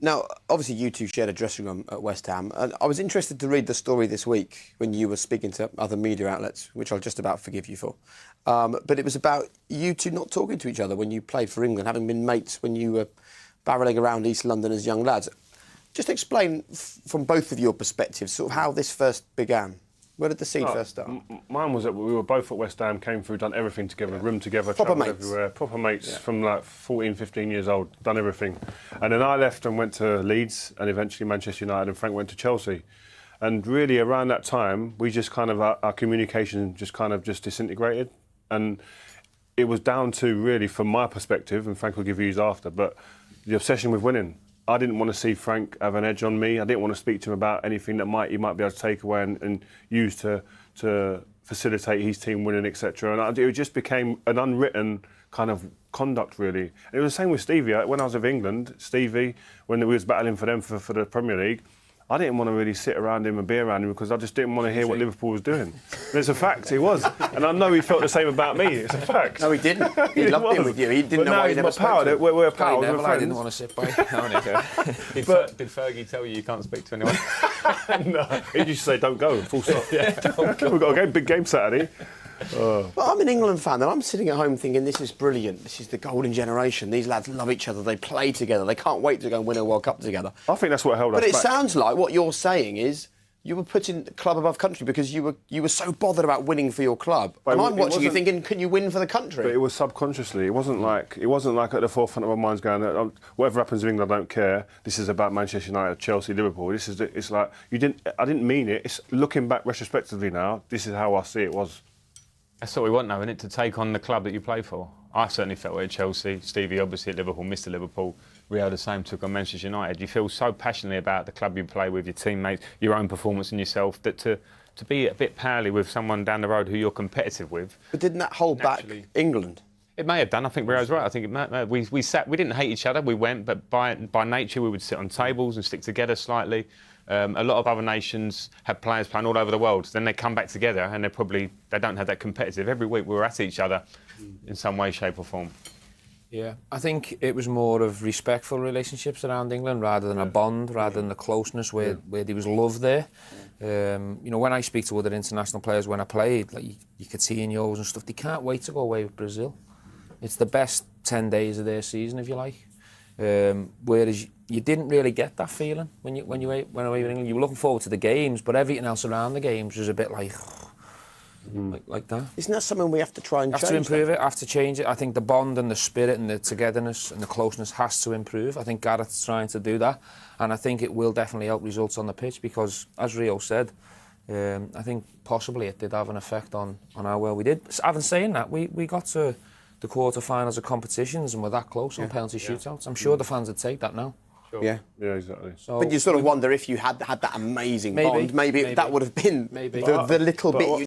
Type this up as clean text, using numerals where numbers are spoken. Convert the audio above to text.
Now, obviously, you two shared a dressing room at West Ham, and I was interested to read the story this week when you were speaking to other media outlets, which I'll just about forgive you for. But it was about you two not talking to each other when you played for England, having been mates when you were barrelling around East London as young lads. Just explain, from both of your perspectives, sort of how this first began. Where did the seed first start? Mine was that we were both at West Ham, came through, done everything together, room together, Proper travelled mates. everywhere. Proper mates from like 14, 15 years old, done everything. And then I left and went to Leeds and eventually Manchester United, and Frank went to Chelsea. And really around that time, we just kind of, our communication just disintegrated. And it was down to really, from my perspective, and Frank will give you his after, but the obsession with winning. I didn't want to see Frank have an edge on me. I didn't want to speak to him about anything that he might be able to take away and use to facilitate his team winning, etc. And it just became an unwritten kind of conduct, really. And it was the same with Stevie. When I was with England, Stevie, when we was battling for them for the Premier League, I didn't want to really sit around him and be around him because I just didn't want to hear what Liverpool was doing. And it's a fact, he was. And I know he felt the same about me. It's a fact. No, he didn't. He loved being with you. He didn't know why he never spoke to you. We're pals, we're friends. I didn't want to sit by. Did Fergie tell you can't speak to anyone? No, he used to say, don't go, full stop. We've got a big game Saturday. Well, I'm an England fan, and I'm sitting at home thinking, this is brilliant. This is the golden generation. These lads love each other. They play together. They can't wait to go and win a World Cup together. I think that's what held us back. But it back. sounds like what you're saying is you were putting the club above country because you were so bothered about winning for your club. And I'm watching you thinking, can you win for the country? But it was subconsciously. It wasn't like at the forefront of our minds going, whatever happens in England, I don't care. This is about Manchester United, Chelsea, Liverpool. It's like I didn't mean it. It's looking back retrospectively now. This is how I see it was. That's what we want now, isn't it? To take on the club that you play for. I certainly felt it at Chelsea. Stevie obviously at Liverpool, Mr. Liverpool. Rio the same, took on Manchester United. You feel so passionately about the club you play with, your teammates, your own performance and yourself, that to be a bit pally with someone down the road who you're competitive with. But didn't that hold back England? It may have done. I think Rio's right. I think we sat. We didn't hate each other. We went, but by nature we would sit on tables and stick together slightly. A lot of other nations have players playing all over the world. Then they come back together and they don't have that competitive. Every week we were at each other in some way, shape or form. Yeah, I think it was more of respectful relationships around England rather than a bond, rather than the closeness where there was love there. You know, when I speak to other international players when I played, like you could see in yours and stuff, they can't wait to go away with Brazil. It's the best 10 days of their season, if you like. Whereas you didn't really get that feeling when you went away with England. You were looking forward to the games, but everything else around the games was a bit like that. Isn't that something we have to try and change? Have to improve it, have to change it. I think the bond and the spirit and the togetherness and the closeness has to improve. I think Gareth's trying to do that, and I think it will definitely help results on the pitch because, as Rio said, I think possibly it did have an effect on how well we did. Having saying that, we got to the quarter-finals of competitions and we're that close on penalty shootouts. I'm sure the fans would take that now. Sure. Yeah, exactly. So but you sort of wonder if you had that amazing bond, maybe that would have been the little bit.